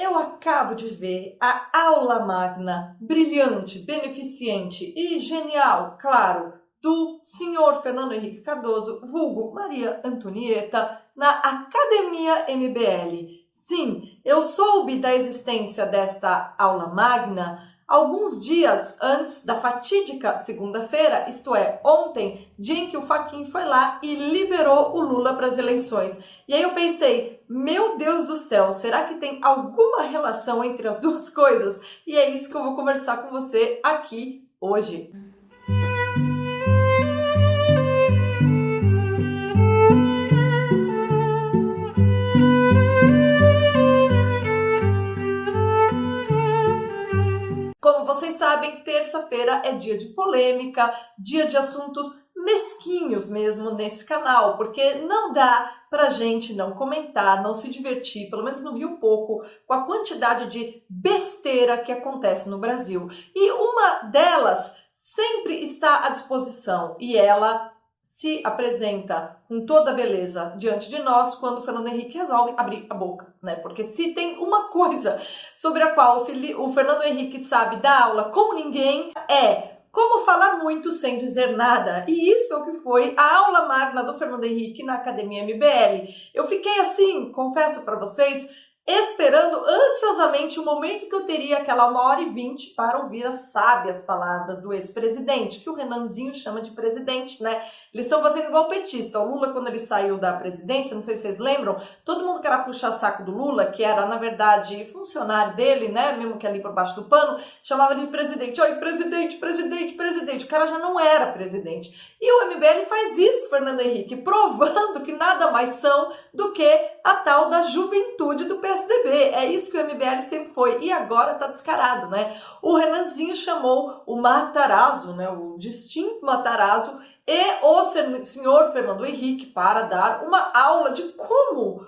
Eu acabo de ver a aula magna, brilhante, beneficente e genial, claro, do senhor Fernando Henrique Cardoso, vulgo Maria Antonieta, na Academia MBL. Sim, eu soube da existência desta aula magna alguns dias antes da fatídica segunda-feira, isto é, ontem, dia em que o Fachin foi lá e liberou o Lula para as eleições. E aí eu pensei, meu Deus do céu, será que tem alguma relação entre as duas coisas? E é isso que eu vou conversar com você aqui hoje. Como vocês sabem, terça-feira é dia de polêmica, dia de assuntos mesquinhos mesmo nesse canal, porque não dá pra gente não comentar, não se divertir, pelo menos no Rio pouco, com a quantidade de besteira que acontece no Brasil. E uma delas sempre está à disposição e ela se apresenta com toda a beleza diante de nós quando o Fernando Henrique resolve abrir a boca, né? Porque se tem uma coisa sobre a qual o Fernando Henrique sabe dar aula como ninguém, é como falar muito sem dizer nada. E isso é o que foi a aula magna do Fernando Henrique na Academia MBL. Eu fiquei assim, confesso para vocês, esperando ansiosamente o momento que eu teria aquela 1h20 para ouvir as sábias palavras do ex-presidente, que o Renanzinho chama de presidente, né? Eles estão fazendo igual o petista. O Lula, quando ele saiu da presidência, não sei se vocês lembram, todo mundo que era puxar saco do Lula, que era, na verdade, funcionário dele, né? Mesmo que ali por baixo do pano, chamava de presidente. Oi, presidente, presidente, presidente. O cara já não era presidente. E o MBL faz isso com o Fernando Henrique, provando que nada mais são do que a tal da juventude do PSDB. É isso que o MBL sempre foi. E agora tá descarado, né? O Renanzinho chamou o Matarazzo, né? O distinto Matarazzo, e o senhor Fernando Henrique para dar uma aula de como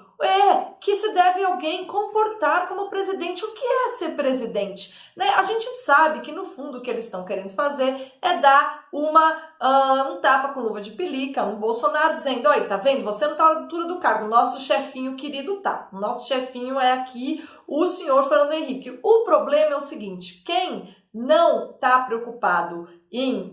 que se deve alguém comportar como presidente. O que é ser presidente? Né? A gente sabe que no fundo o que eles estão querendo fazer é dar um tapa com luva de pelica, um Bolsonaro dizendo, oi, tá vendo? Você não tá à altura do cargo, nosso chefinho querido tá. O nosso chefinho é aqui o senhor Fernando Henrique. O problema é o seguinte, quem não está preocupado em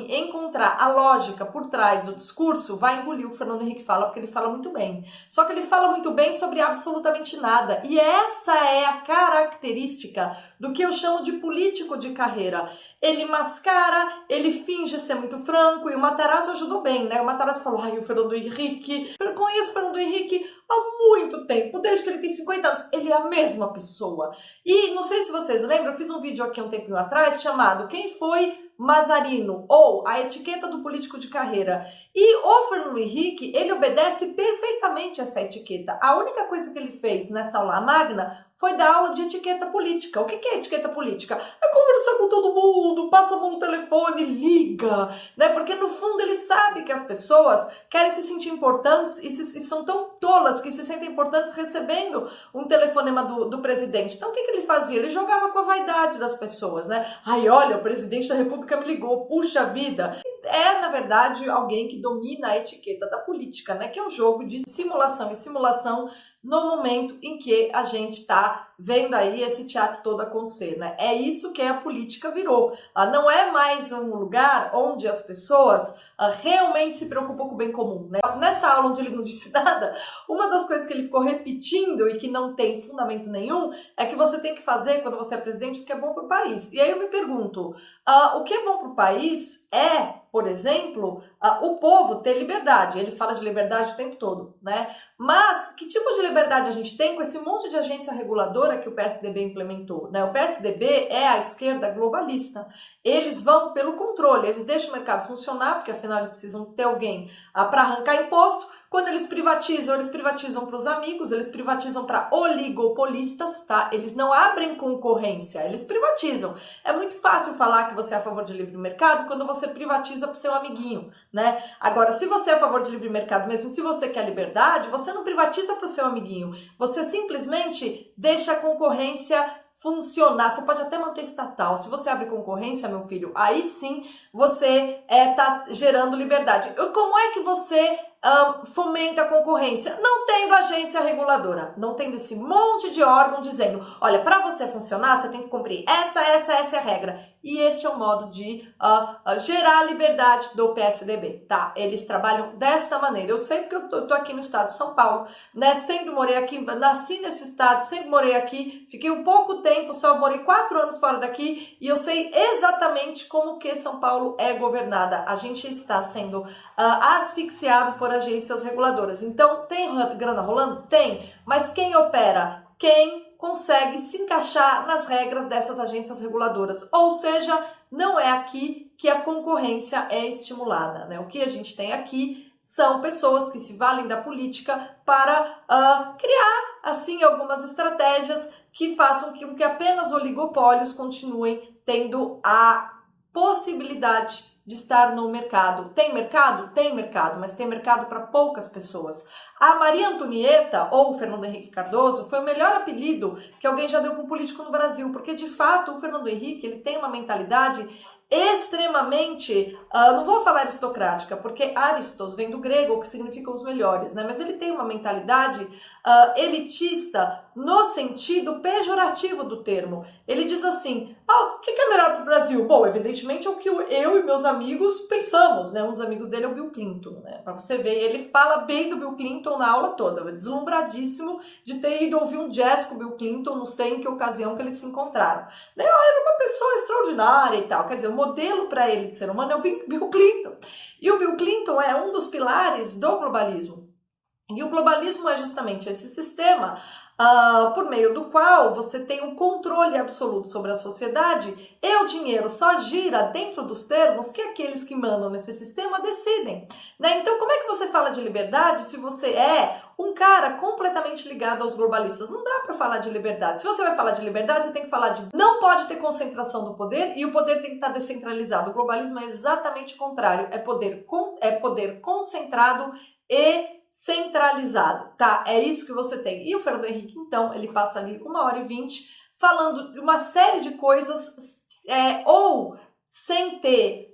encontrar a lógica por trás do discurso, vai engolir o que o Fernando Henrique fala, porque ele fala muito bem. Só que ele fala muito bem sobre absolutamente nada. E essa é a característica do que eu chamo de político de carreira. Ele mascara, ele finge ser muito franco, e o Matarazzo ajudou bem, né? O Matarazzo falou, o Fernando Henrique, eu conheço o Fernando Henrique há muito tempo, desde que ele tem 50 anos, ele é a mesma pessoa. E não sei se vocês lembram, eu fiz um vídeo aqui um tempinho atrás chamado Quem foi Mazarino? Ou a etiqueta do político de carreira. E o Fernando Henrique, ele obedece perfeitamente essa etiqueta. A única coisa que ele fez nessa aula magna foi dar aula de etiqueta política. O que é etiqueta política? É conversar com todo mundo, passa a mão no telefone, liga, né? Porque no fundo ele sabe que as pessoas querem se sentir importantes e são tão tolas que se sentem importantes recebendo um telefonema do presidente. Então o que ele fazia? Ele jogava com a vaidade das pessoas, né? Ai, olha, o presidente da República me ligou, puxa vida. É, na verdade, alguém que domina a etiqueta da política, né? Que é um jogo de simulação e simulação no momento em que a gente está vendo aí esse teatro todo acontecer, né? É isso que a política virou. Não é mais um lugar onde as pessoas realmente se preocupam com o bem comum, né? Nessa aula onde ele não disse nada, uma das coisas que ele ficou repetindo e que não tem fundamento nenhum é que você tem que fazer, quando você é presidente, o que é bom para o país. E aí eu me pergunto, o que é bom para o país é, por exemplo, o povo ter liberdade. Ele fala de liberdade o tempo todo, né? Mas que tipo de liberdade a gente tem com esse monte de agência reguladora que o PSDB implementou, né? O PSDB é a esquerda globalista. Eles vão pelo controle, eles deixam o mercado funcionar, porque afinal eles precisam ter alguém para arrancar imposto. Quando eles privatizam para os amigos, eles privatizam para oligopolistas, tá? Eles não abrem concorrência, eles privatizam. É muito fácil falar que você é a favor de livre mercado quando você privatiza para o seu amiguinho, né? Agora, se você é a favor de livre mercado, mesmo se você quer liberdade, você não privatiza para o seu amiguinho. Você simplesmente deixa a concorrência funcionar. Você pode até manter estatal. Se você abre concorrência, meu filho, aí sim você tá gerando liberdade. Como é que você fomenta a concorrência, não tendo agência reguladora, não tendo esse monte de órgão dizendo, olha, para você funcionar, você tem que cumprir essa é a regra. E este é o modo de gerar a liberdade do PSDB, tá? Eles trabalham desta maneira. Eu sei porque eu tô aqui no estado de São Paulo, né? Sempre morei aqui, nasci nesse estado, sempre morei aqui, fiquei um pouco tempo, só morei 4 anos fora daqui e eu sei exatamente como que São Paulo é governada. A gente está sendo asfixiado por agências reguladoras. Então, tem grana rolando? Tem. Mas quem opera? Quem consegue se encaixar nas regras dessas agências reguladoras. Ou seja, não é aqui que a concorrência é estimulada, né? O que a gente tem aqui são pessoas que se valem da política para criar, assim, algumas estratégias que façam com que apenas oligopólios continuem tendo a possibilidade de estar no mercado. Tem mercado? Tem mercado, mas tem mercado para poucas pessoas. A Maria Antonieta, ou o Fernando Henrique Cardoso, foi o melhor apelido que alguém já deu para um político no Brasil, porque de fato o Fernando Henrique ele tem uma mentalidade extremamente, não vou falar aristocrática, porque aristos vem do grego, que significa os melhores, né? Mas ele tem uma mentalidade elitista no sentido pejorativo do termo. Ele diz assim, o que é melhor para o Brasil? Bom, evidentemente é o que eu e meus amigos pensamos, né? Um dos amigos dele é o Bill Clinton, né? Para você ver, ele fala bem do Bill Clinton na aula toda, deslumbradíssimo de ter ido ouvir um jazz com o Bill Clinton, não sei em que ocasião que eles se encontraram. Era uma pessoa extraordinária e tal, quer dizer, o modelo para ele de ser humano é o Bill Clinton. E o Bill Clinton é um dos pilares do globalismo. E o globalismo é justamente esse sistema por meio do qual você tem um controle absoluto sobre a sociedade e o dinheiro só gira dentro dos termos que aqueles que mandam nesse sistema decidem, né? Então, como é que você fala de liberdade se você é um cara completamente ligado aos globalistas? Não dá para falar de liberdade. Se você vai falar de liberdade, você tem que falar de não pode ter concentração do poder e o poder tem que estar descentralizado. O globalismo é exatamente o contrário, é poder concentrado e centralizado, tá? É isso que você tem. E o Fernando Henrique, então, ele passa ali 1h20 falando de uma série de coisas, ou sem ter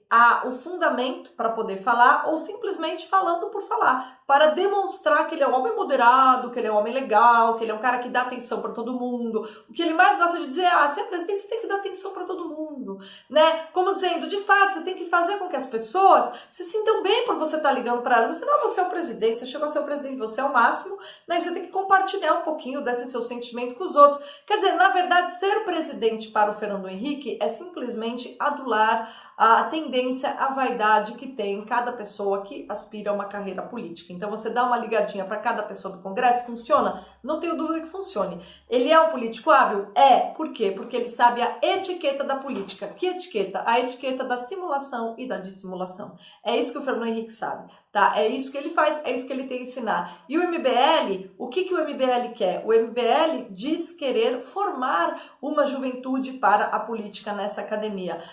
o fundamento para poder falar, ou simplesmente falando por falar, para demonstrar que ele é um homem moderado, que ele é um homem legal, que ele é um cara que dá atenção para todo mundo. O que ele mais gosta de dizer é, se é presidente, você tem que dar atenção para todo mundo, né? Como dizendo, de fato, você tem que fazer com que as pessoas se sintam bem por você estar ligando para elas. Afinal, você é o presidente, você chegou a ser o presidente, você é o máximo, né? E você tem que compartilhar um pouquinho desse seu sentimento com os outros. Quer dizer, na verdade, ser o presidente para o Fernando Henrique é simplesmente adular a tendência, a vaidade que tem cada pessoa que aspira a uma carreira política. Então você dá uma ligadinha para cada pessoa do Congresso, funciona? Não tenho dúvida que funcione. Ele é um político hábil? É. Por quê? Porque ele sabe a etiqueta da política. Que etiqueta? A etiqueta da simulação e da dissimulação. É isso que o Fernando Henrique sabe, tá? É isso que ele faz, é isso que ele tem que ensinar. E o MBL, o que o MBL quer? O MBL diz querer formar uma juventude para a política nessa academia.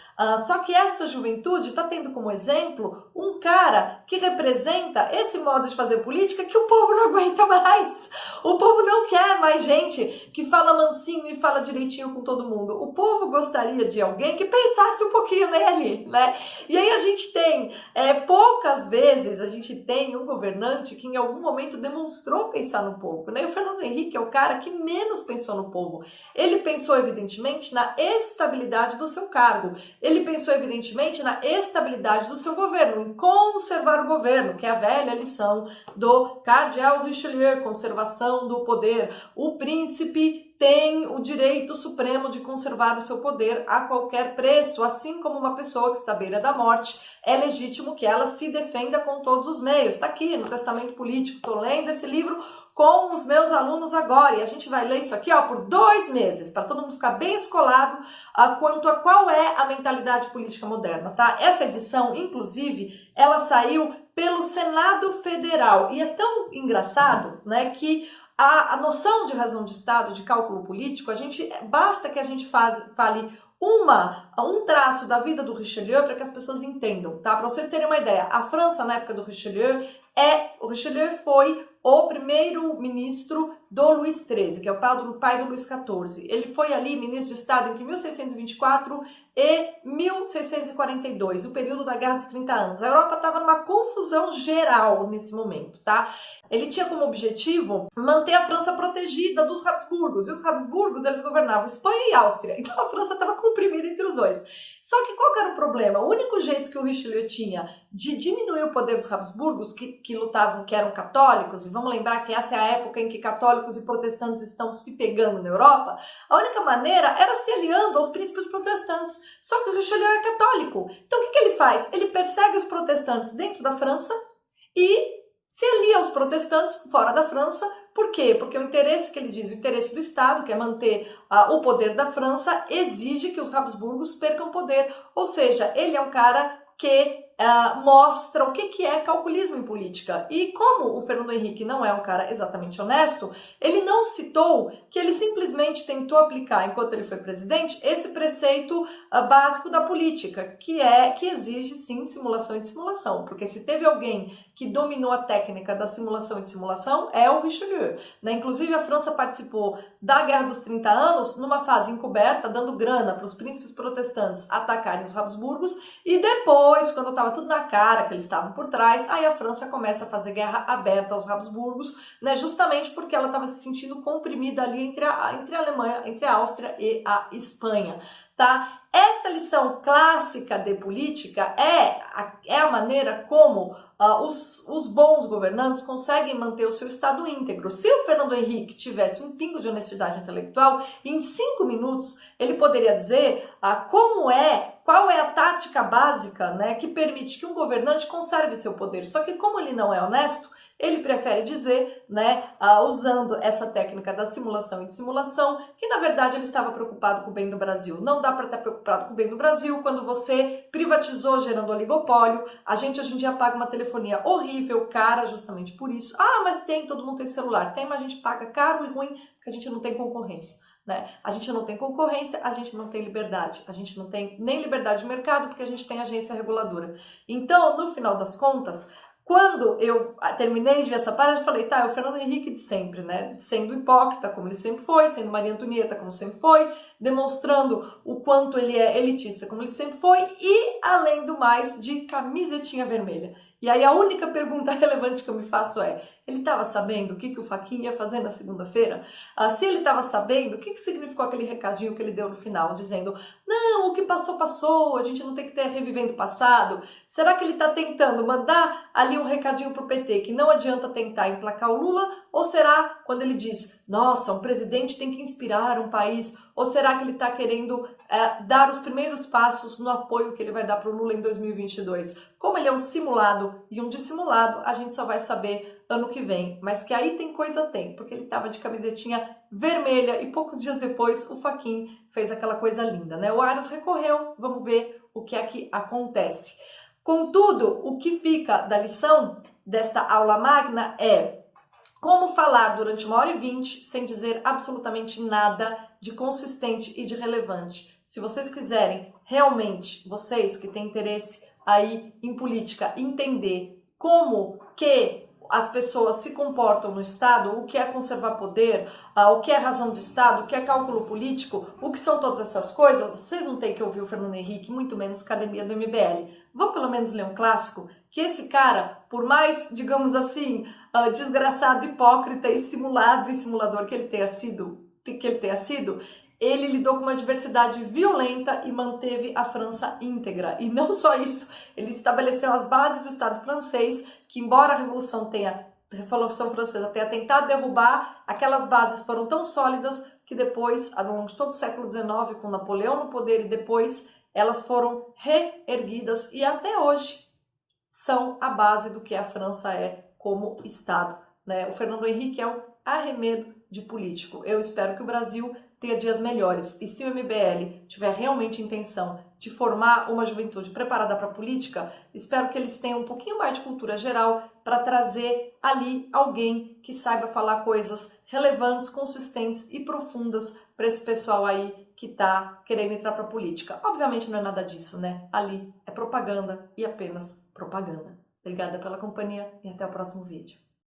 Só que essa juventude está tendo como exemplo um cara que representa esse modo de fazer política que o povo não aguenta mais. O povo não quer mais gente que fala mansinho e fala direitinho com todo mundo. O povo gostaria de alguém que pensasse um pouquinho nele, né? E aí a gente tem, poucas vezes a gente tem um governante que em algum momento demonstrou pensar no povo, né? E o Fernando Henrique é o cara que menos pensou no povo. Ele pensou, evidentemente, na estabilidade do seu cargo. Ele pensou, evidentemente, na estabilidade do seu governo, em conservar o governo, que é a velha lição do Cardeal Richelieu, conservação do poder. O príncipe tem o direito supremo de conservar o seu poder a qualquer preço, assim como uma pessoa que está à beira da morte, é legítimo que ela se defenda com todos os meios. Está aqui no Testamento Político, estou lendo esse livro com os meus alunos agora, e a gente vai ler isso aqui por 2 meses, para todo mundo ficar bem escolado quanto a qual é a mentalidade política moderna, tá? Essa edição, inclusive, ela saiu pelo Senado Federal, e é tão engraçado, né, que a noção de razão de Estado, de cálculo político, basta que a gente fale um traço da vida do Richelieu para que as pessoas entendam, tá? Para vocês terem uma ideia, a França, na época do Richelieu, o Richelieu foi o primeiro-ministro do Luís XIII, que é o pai do Luís XIV. Ele foi ali ministro de Estado entre 1624 e 1642, o período da Guerra dos 30 Anos. A Europa estava numa confusão geral nesse momento, tá? Ele tinha como objetivo manter a França protegida dos Habsburgos, e os Habsburgos, eles governavam Espanha e Áustria, então a França estava comprimida entre os dois. Só que qual que era o problema? O único jeito que o Richelieu tinha de diminuir o poder dos Habsburgos, que lutavam, que eram católicos, e vamos lembrar que essa é a época em que católicos e protestantes estão se pegando na Europa, a única maneira era se aliando aos príncipes protestantes. Só que o Richelieu é católico. Então o que ele faz? Ele persegue os protestantes dentro da França e se alia aos protestantes fora da França. Por quê? Porque o interesse que ele diz, o interesse do Estado, que é manter o poder da França, exige que os Habsburgos percam poder. Ou seja, ele é um cara que mostra o que é calculismo em política. E como o Fernando Henrique não é um cara exatamente honesto, ele não citou que ele simplesmente tentou aplicar, enquanto ele foi presidente, esse preceito básico da política, que exige sim simulação e dissimulação. Porque se teve alguém que dominou a técnica da simulação e dissimulação, é o Richelieu, né? Inclusive a França participou da Guerra dos 30 Anos numa fase encoberta, dando grana para os príncipes protestantes atacarem os Habsburgos, e depois, quando estava tudo na cara que eles estavam por trás, aí a França começa a fazer guerra aberta aos Habsburgos, né, justamente porque ela estava se sentindo comprimida ali entre a Alemanha, entre a Áustria e a Espanha, tá? Esta lição clássica de política é a maneira como os bons governantes conseguem manter o seu Estado íntegro. Se o Fernando Henrique tivesse um pingo de honestidade intelectual, em 5 minutos ele poderia dizer qual é a tática básica, né, que permite que um governante conserve seu poder. Só que como ele não é honesto, ele prefere dizer, né, usando essa técnica da simulação e dissimulação, que na verdade ele estava preocupado com o bem do Brasil. Não dá para estar preocupado com o bem do Brasil quando você privatizou gerando oligopólio. A gente hoje em dia paga uma telefonia horrível, cara, justamente por isso. Mas todo mundo tem celular. Tem, mas a gente paga caro e ruim porque a gente não tem concorrência. Né? A gente não tem concorrência, a gente não tem liberdade, a gente não tem nem liberdade de mercado porque a gente tem agência reguladora. Então, no final das contas, quando eu terminei de ver essa parte, eu falei, é o Fernando Henrique de sempre, né? Sendo hipócrita, como ele sempre foi, sendo Maria Antonieta, como sempre foi, demonstrando o quanto ele é elitista, como ele sempre foi, e, além do mais, de camisetinha vermelha. E aí a única pergunta relevante que eu me faço é, ele estava sabendo o que o Fachin ia fazer na segunda-feira? Se ele estava sabendo, o que significou aquele recadinho que ele deu no final, dizendo, não, o que passou, passou, a gente não tem que ter revivendo o passado? Será que ele está tentando mandar ali um recadinho para o PT, que não adianta tentar emplacar o Lula? Ou será, quando ele diz, nossa, um presidente tem que inspirar um país? Ou será que ele está querendo dar os primeiros passos no apoio que ele vai dar para o Lula em 2022? Como ele é um simulado e um dissimulado, a gente só vai saber ano que vem. Mas que aí tem coisa, porque ele estava de camisetinha vermelha e poucos dias depois o Fachin fez aquela coisa linda, né? O Aras recorreu, vamos ver o que é que acontece. Contudo, o que fica da lição desta aula magna é como falar durante 1h20 sem dizer absolutamente nada de consistente e de relevante. Se vocês quiserem realmente, vocês que têm interesse aí em política, entender como que as pessoas se comportam no Estado, o que é conservar poder, o que é razão de Estado, o que é cálculo político, o que são todas essas coisas, vocês não têm que ouvir o Fernando Henrique, muito menos Academia do MBL. Vão pelo menos ler um clássico, que esse cara, por mais, digamos assim, desgraçado, hipócrita e simulado e simulador que ele tenha sido, ele lidou com uma diversidade violenta e manteve a França íntegra. E não só isso, ele estabeleceu as bases do Estado francês, que embora a Revolução Francesa tenha tentado derrubar, aquelas bases foram tão sólidas que depois, ao longo de todo o século XIX, com Napoleão no poder e depois, elas foram reerguidas e até hoje são a base do que a França é como Estado, né? O Fernando Henrique é um arremedo de político. Eu espero que o Brasil tenha dias melhores. E se o MBL tiver realmente intenção de formar uma juventude preparada para a política, espero que eles tenham um pouquinho mais de cultura geral para trazer ali alguém que saiba falar coisas relevantes, consistentes e profundas para esse pessoal aí que está querendo entrar para a política. Obviamente não é nada disso, né? Ali é propaganda e apenas propaganda. Obrigada pela companhia e até o próximo vídeo.